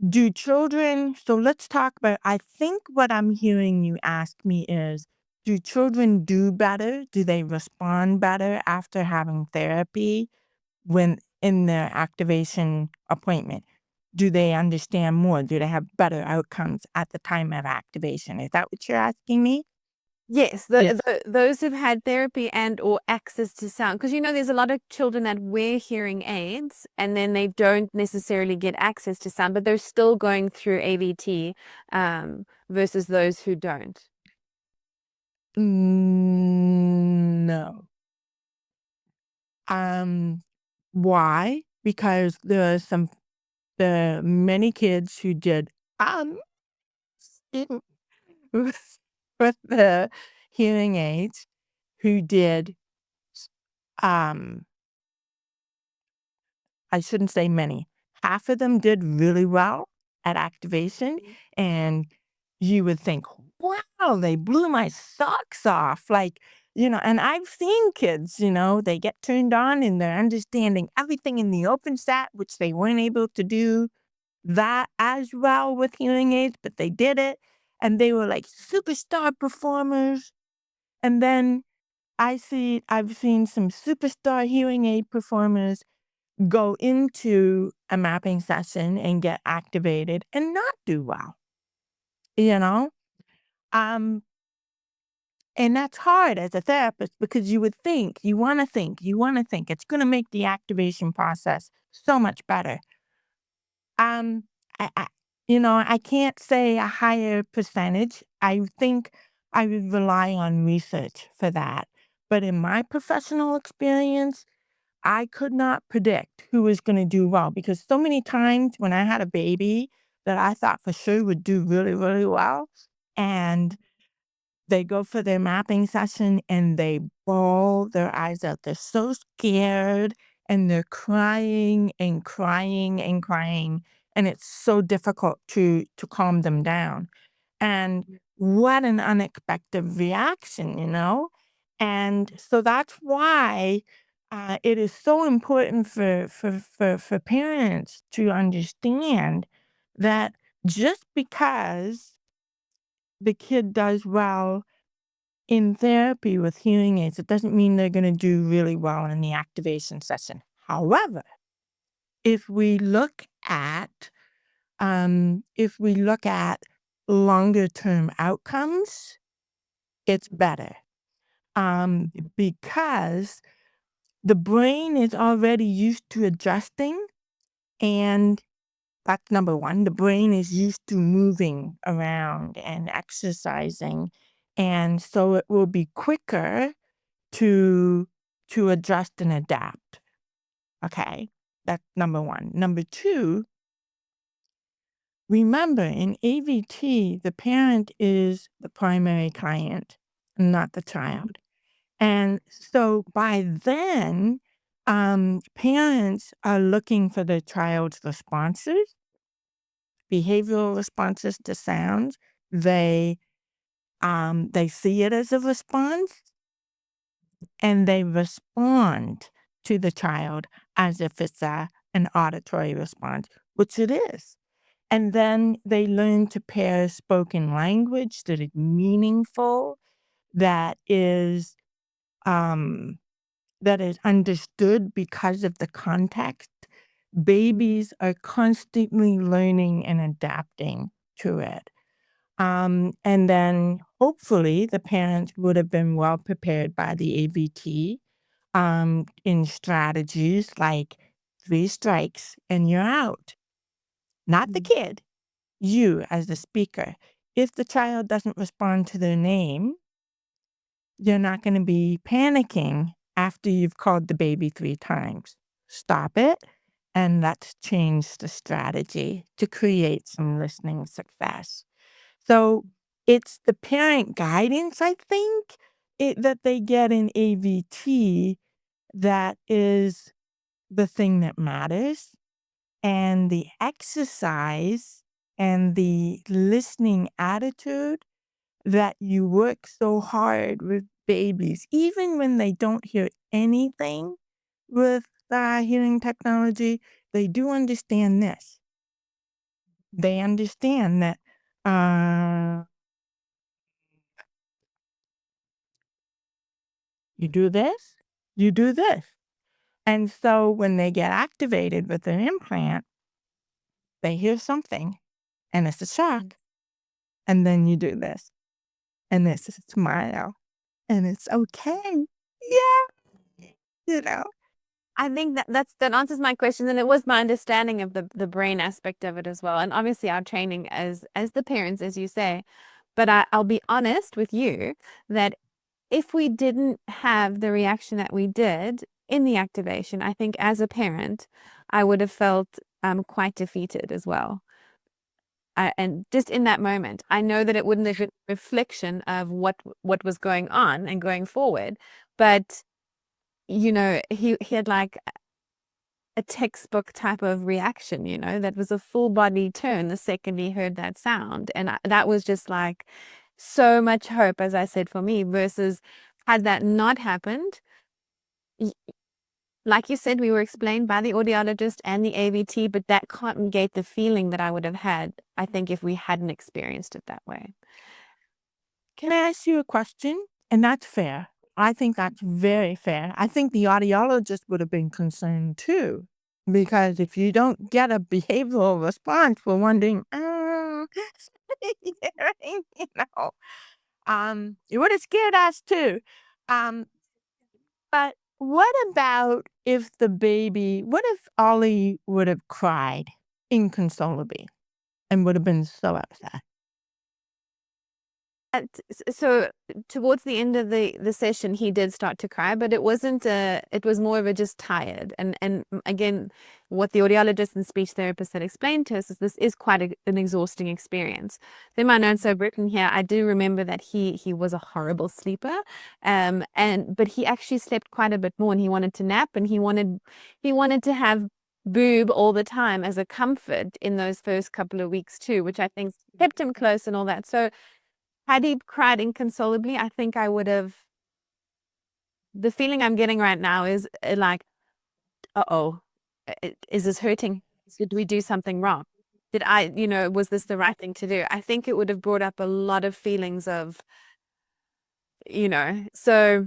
Do children, so let's talk about, I think what I'm hearing you ask me is, do children do better? Do they respond better after having therapy when in their activation appointment? Do they understand more? Do they have better outcomes at the time of activation? Is that what you're asking me? Yes, Yes. those who've had therapy and or access to sound, because there's a lot of children that wear hearing aids and then they don't necessarily get access to sound, but they're still going through AVT, versus those who don't. No. Um, why? Because there are many kids who did um in- with with the hearing aids who did um I shouldn't say many. Half of them did really well at activation, and you would think, wow, they blew my socks off. Like, and I've seen kids, they get turned on and they're understanding everything in the open sat, which they weren't able to do that as well with hearing aids, but they did it. And they were like superstar performers. And then I've seen some superstar hearing aid performers go into a mapping session and get activated and not do well, you know? Um, and that's hard as a therapist because you want to think it's going to make the activation process so much better. Um, I I can't say a higher percentage. I think I would rely on research for that. But in my professional experience, I could not predict who was gonna do well because so many times when I had a baby that I thought for sure would do really, really well, and they go for their mapping session and they bawl their eyes out. They're so scared and they're crying and crying and crying, and it's so difficult to calm them down. And what an unexpected reaction, you know? And so that's why it is so important for parents to understand that just because the kid does well in therapy with hearing aids, it doesn't mean they're going to do really well in the activation session. However, if we look at if we look at longer term outcomes, it's better. because the brain is already used to adjusting, and that's number one. The brain is used to moving around and exercising, and so it will be quicker to adjust and adapt. Okay, that's number one. Number two, remember in AVT, the parent is the primary client, not the child. And so by then, parents are looking for their child's responses, behavioral responses to sounds. They see it as a response, and they respond to the child as if it's an auditory response, which it is. And then they learn to pair spoken language that is meaningful, that is um, that is understood because of the context. Babies are constantly learning and adapting to it. And then hopefully the parents would have been well prepared by the AVT in strategies like 3 strikes and you're out. Not the kid, you as the speaker. If the child doesn't respond to their name, you're not going to be panicking after you've called the baby 3 times. Stop it, and let's change the strategy to create some listening success. So it's the parent guidance, I think, that they get in AVT that is the thing that matters. And the exercise and the listening attitude that you work so hard with babies, even when they don't hear anything with hearing technology, they do understand this. They understand that uh, you do this, you do this. And so when they get activated with an implant, they hear something and it's a shock. And then you do this and it's a smile and it's okay. Yeah. You know, I think that answers my question, and it was my understanding of the brain aspect of it as well, and obviously our training as the parents, as you say. But I'll be honest with you that if we didn't have the reaction that we did in the activation, I think as a parent, I would have felt quite defeated as well. And just in that moment, I know that it wouldn't have been a reflection of what was going on and going forward, but he had like a textbook type of reaction, that was a full body turn the second he heard that sound. And that was just like so much hope, as I said, for me, versus had that not happened, y- like you said, we were explained by the audiologist and the AVT, but that can't negate the feeling that I would have had, I think, if we hadn't experienced it that way. can I ask you a question? And that's fair. I think that's very fair. I think the audiologist would have been concerned too, because if you don't get a behavioral response, we're wondering, you know, it would have scared us too. Um, but what about what if Ollie would have cried inconsolably and would have been so upset? So towards the end of the session, he did start to cry, but it wasn't it was more of a just tired. And again, what the audiologist and speech therapist had explained to us is this is quite an exhausting experience. Then my notes are written here. I do remember that he was a horrible sleeper, but he actually slept quite a bit more, and he wanted to nap, and he wanted to have boob all the time as a comfort in those first couple of weeks too, which I think kept him close and all that. So had he cried inconsolably, I think I would have. The feeling I'm getting right now is like, uh-oh, is this hurting? Did we do something wrong? Was this the right thing to do? I think it would have brought up a lot of feelings of, so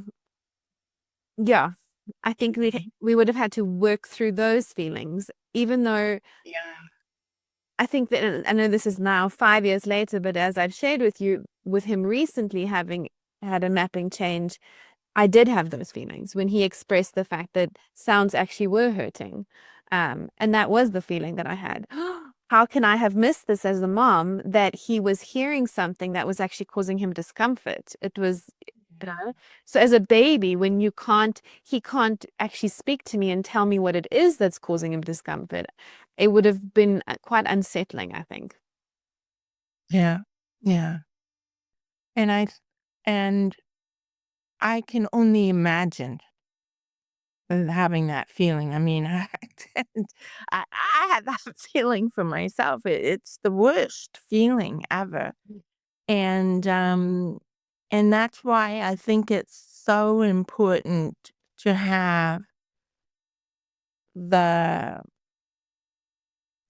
yeah, I think we would have had to work through those feelings, even though I think that I know this is now 5 years later, but as I've shared with you, with him recently having had a mapping change, I did have those feelings when he expressed the fact that sounds actually were hurting. And that was the feeling that I had. How can I have missed this as a mom, that he was hearing something that was actually causing him discomfort? It was, you know, so as a baby, when he can't actually speak to me and tell me what it is that's causing him discomfort, it would have been quite unsettling, I think. Yeah. Yeah. And and I can only imagine having that feeling. I mean, I had that feeling for myself. It's the worst feeling ever. And and that's why I think it's so important to have the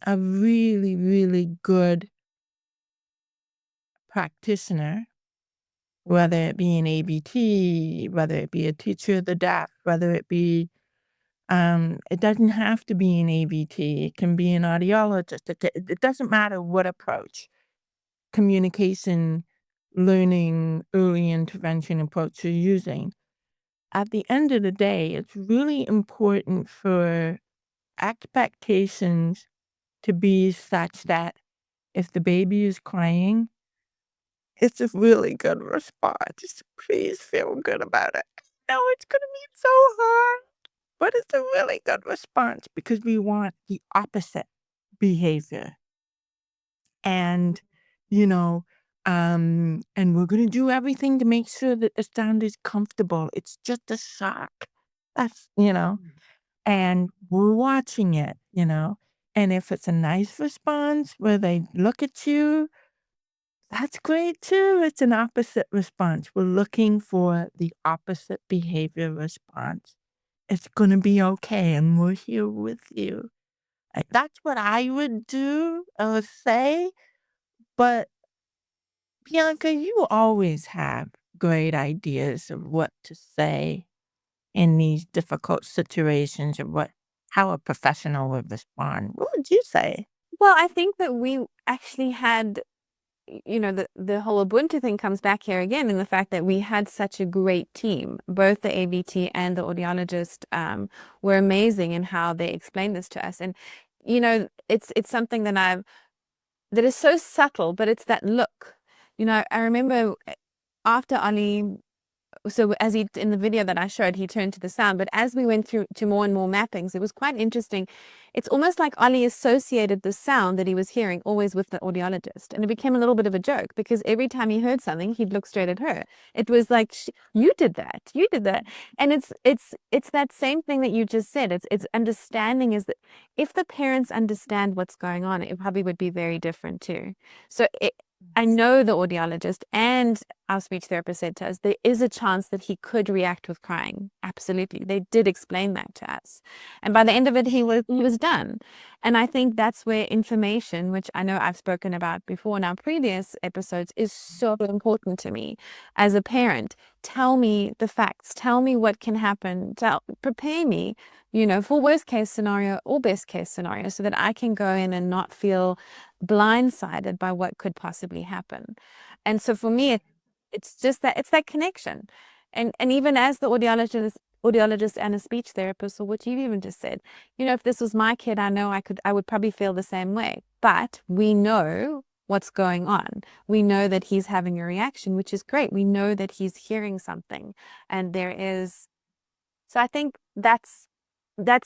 a really, really good practitioner, whether it be an ABT, whether it be a teacher of the deaf, whether it be it doesn't have to be an ABT. It can be an audiologist. It doesn't matter what approach, communication, learning, early intervention approach you're using. At the end of the day, it's really important for expectations to be such that if the baby is crying, it's a really good response. Just please feel good about it. No, it's gonna be so hard, but it's a really good response because we want the opposite behavior. And, you know, and we're gonna do everything to make sure that the sound is comfortable. It's just a shock. That's. And we're watching it. And if it's a nice response where they look at you, that's great too. It's an opposite response. We're looking for the opposite behavior response. It's gonna be okay, and we're here with you. That's what I would do or say, but Bianca, you always have great ideas of what to say in these difficult situations or how a professional would respond. What would you say? Well, I think that we actually had, the whole Ubuntu thing comes back here again in the fact that we had such a great team. Both the AVT and the audiologist were amazing in how they explained this to us. And it's something that is so subtle, but it's that look. I remember after Ali, so as he in the video that I showed, he turned to the sound. But as we went through to more and more mappings, it was quite interesting. It's almost like Ollie associated the sound that he was hearing always with the audiologist, and it became a little bit of a joke because every time he heard something, he'd look straight at her. It was like, "You you did that," and it's that same thing that you just said. It's understanding is that if the parents understand what's going on, it probably would be very different too. So I know the audiologist and our speech therapist said to us, there is a chance that he could react with crying. Absolutely. They did explain that to us. And by the end of it, he was done. And I think that's where information, which I know I've spoken about before in our previous episodes, is so important to me as a parent. Tell me the facts. Tell me what can happen. Prepare me, for worst case scenario or best case scenario so that I can go in and not feel blindsided by what could possibly happen. And so for me, it's just that connection. And even as the audiologist and a speech therapist, or what you even just said, if this was my kid, I would probably feel the same way. But we know what's going on. We know that he's having a reaction, which is great. We know that he's hearing something, and there is. So I think that's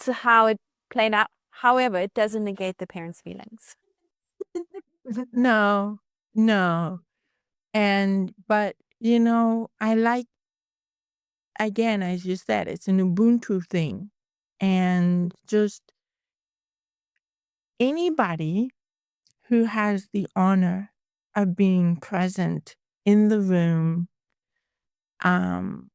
how it played out. However, it doesn't negate the parents' feelings. No, no. But I like, again, as you said, it's an Ubuntu thing. And just anybody who has the honor of being present in the room um,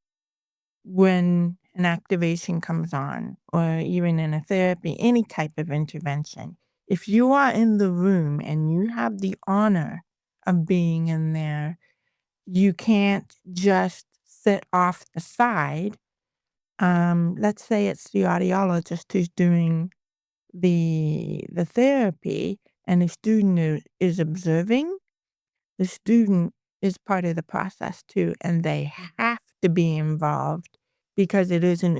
when an activation comes on, or even in a therapy, any type of intervention. If you are in the room and you have the honor of being in there, you can't just sit off the side. Let's say it's the audiologist who's doing the therapy and the student is observing. The student is part of the process too, and they have to be involved because it is an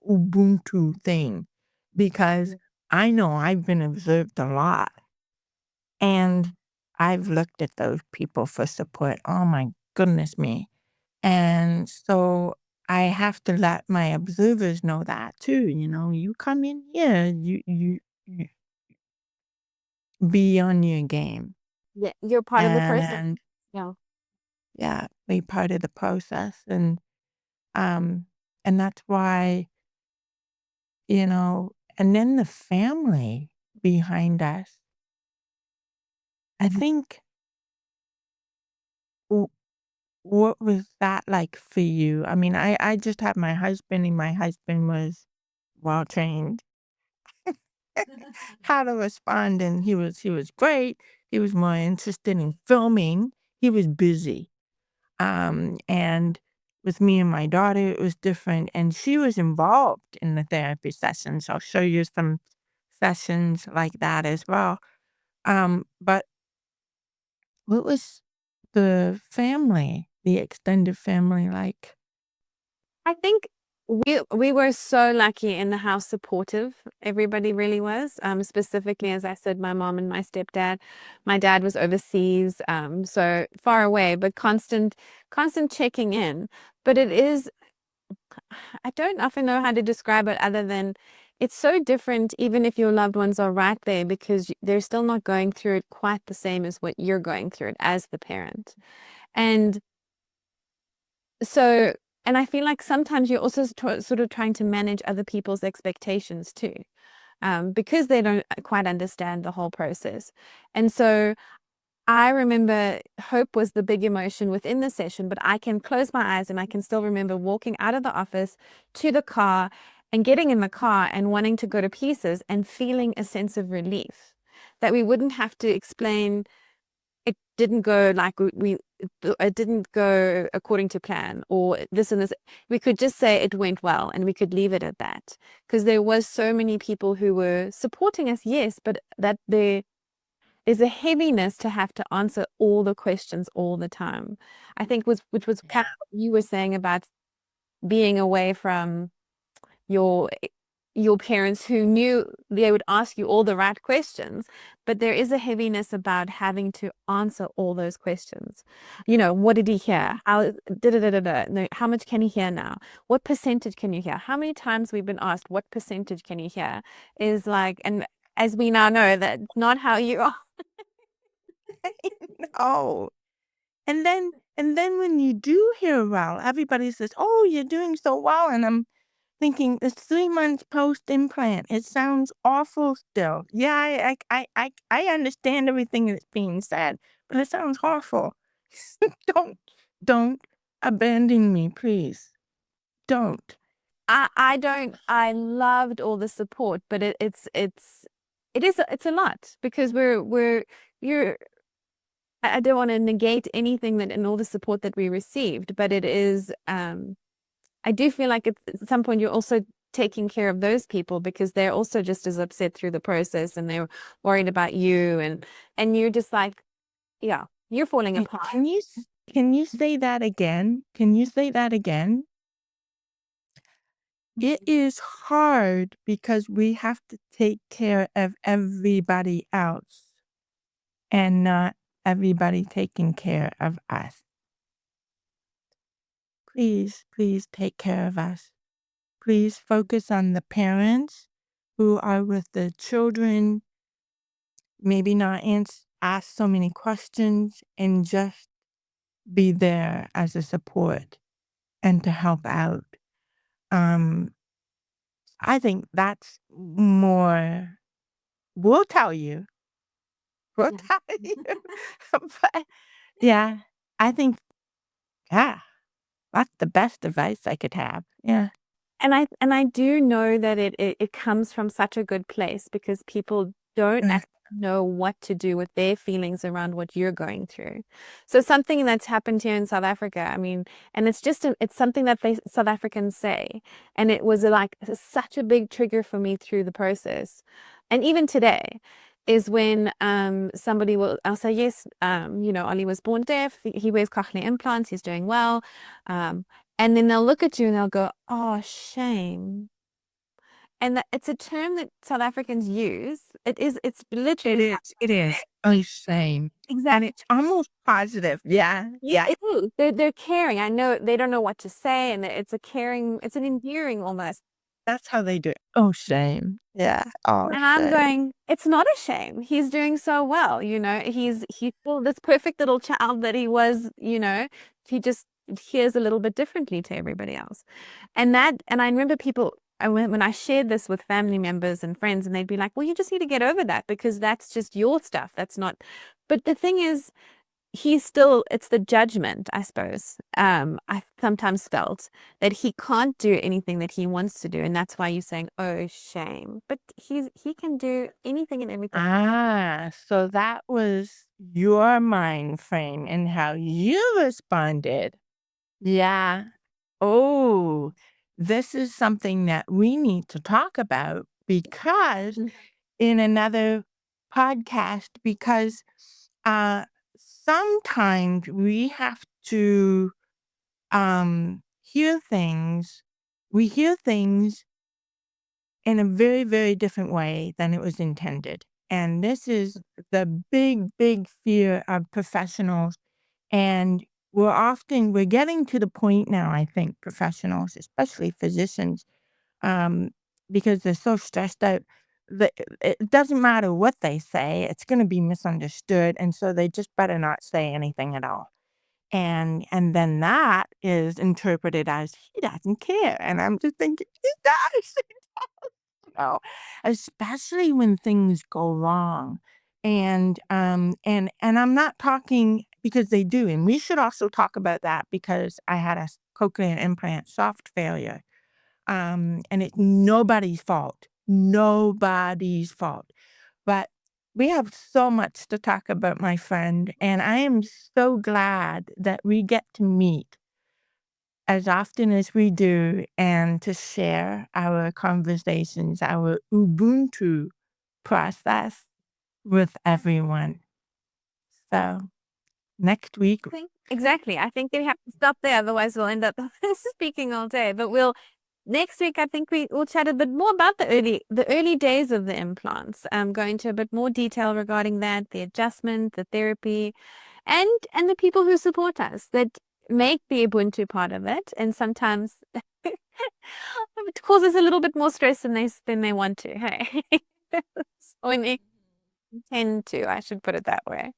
Ubuntu thing. Because I know I've been observed a lot, and I've looked at those people for support. Oh my goodness me. And so I have to let my observers know that too. You come in here, you be on your game. Yeah, you're part of the process. And Yeah. yeah, be part of the process. Um and that's why, and then the family behind us. I think w- what was that like for you? I mean, I just had my husband, and my husband was well trained how to respond, and he was great. He was more interested in filming. He was busy. And with me and my daughter, it was different, and she was involved in the therapy sessions. I'll show you some sessions like that as well. But what was the family, the extended family like? I think we were so lucky in the how supportive everybody really was. Specifically, as I said, my mom and my stepdad. My dad was overseas, so far away, but constant checking in. But it is, I don't often know how to describe it other than it's so different, even if your loved ones are right there, because they're still not going through it quite the same as what you're going through it as the parent. And so, and I feel like sometimes you're also sort of trying to manage other people's expectations too, because they don't quite understand the whole process. And so I remember hope was the big emotion within the session, but I can close my eyes and I can still remember walking out of the office to the car and getting in the car and wanting to go to pieces and feeling a sense of relief that we wouldn't have to explain it didn't go like it didn't go according to plan or this and this. We could just say it went well and we could leave it at that because there was so many people who were supporting us, yes, but that there is a heaviness to have to answer all the questions all the time. I think which was kind of what you were saying about being away from your your parents who knew they would ask you all the right questions, but there is a heaviness about having to answer all those questions. What did he hear? How da da da da da. No, how much can he hear now? What percentage can you hear? How many times we've been asked what percentage can you hear is like, and as we now know, that's not how you are. No. And then when you do hear well, everybody says, "Oh, you're doing so well." And I'm thinking, it's 3 months post-implant. It sounds awful still. Yeah, I understand everything that's being said, but it sounds awful. Don't don't abandon me, please. Don't. I loved all the support, but it's a lot because you're I don't want to negate anything that and all the support that we received, but it is I do feel like at some point you're also taking care of those people because they're also just as upset through the process and they're worried about you and you're just like, yeah, you're falling Can apart. can you s can you say that again? Can you say that again? It is hard because we have to take care of everybody else and not everybody taking care of us. Please, please take care of us. Please focus on the parents who are with the children, maybe not ask so many questions and just be there as a support and to help out. Um, I think that's more, we'll tell you. We'll Yeah. tell you. But yeah, I think, yeah, that's the best advice I could have. Yeah. And I do know that it comes from such a good place because people don't Mm. actually know what to do with their feelings around what you're going through. So something that's happened here in South Africa, I mean, and it's something that South Africans say, and it was like such a big trigger for me through the process, and even today. is when I'll say, yes, Ollie was born deaf. He wears cochlear implants. He's doing well. And then they'll look at you and they'll go, oh, shame. And it's a term that South Africans use. It's literally. It is. Oh, shame. And Exactly. it's almost positive. Yeah. Yeah. It is. They're caring. I know they don't know what to say, and it's a caring, it's an endearing almost. That's how they do it. Oh, shame. Yeah. Oh, And I'm shame. going, it's not a shame. He's doing so well, he's still this perfect little child that he was, he just hears a little bit differently to everybody else. And I remember when I shared this with family members and friends, and they'd be like, well, you just need to get over that because that's just your stuff. That's not, but the thing is, it's the judgment, I suppose. I sometimes felt that he can't do anything that he wants to do, and that's why you're saying, oh, shame. But he can do anything and everything. So that was your mind frame and how you responded. Yeah. Oh, this is something that we need to talk about because in another podcast, because sometimes we have to hear things. We hear things in a very, very different way than it was intended. And this is the big, big fear of professionals. And we're getting to the point now, I think, professionals, especially physicians, um, because they're so stressed out that it doesn't matter what they say, it's going to be misunderstood. And so they just better not say anything at all. And then that is interpreted as he doesn't care. And I'm just thinking, he does. Know, especially when things go wrong. And I'm not talking because they do, and we should also talk about that because I had a cochlear implant soft failure. And it's nobody's fault. Nobody's fault. But we have so much to talk about, my friend, and I am so glad that we get to meet as often as we do and to share our conversations, our Ubuntu process with everyone. So next week, Exactly. I think we have to stop there, otherwise we'll end up speaking all day. But next week, I think we'll chat a bit more about the early days of the implants. Go into a bit more detail regarding that, the adjustment, the therapy, and the people who support us that make the Ubuntu part of it. And sometimes it causes a little bit more stress than they want to. Hey, so when they tend to, I should put it that way.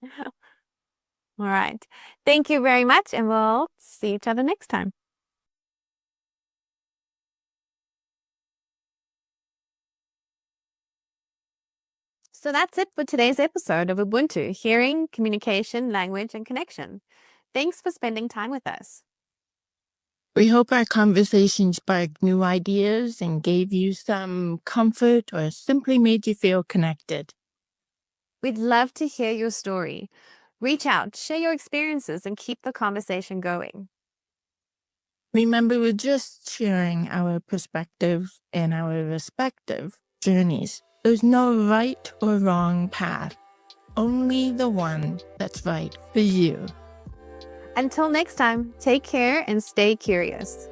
All right. Thank you very much, and we'll see each other next time. So that's it for today's episode of Ubuntu, Hearing, Communication, Language, and Connection. Thanks for spending time with us. we hope our conversation sparked new ideas and gave you some comfort or simply made you feel connected. We'd love to hear your story. Reach out, share your experiences, and keep the conversation going. Remember, we're just sharing our perspectives and our respective journeys. There's no right or wrong path, only the one that's right for you. Until next time, take care and stay curious.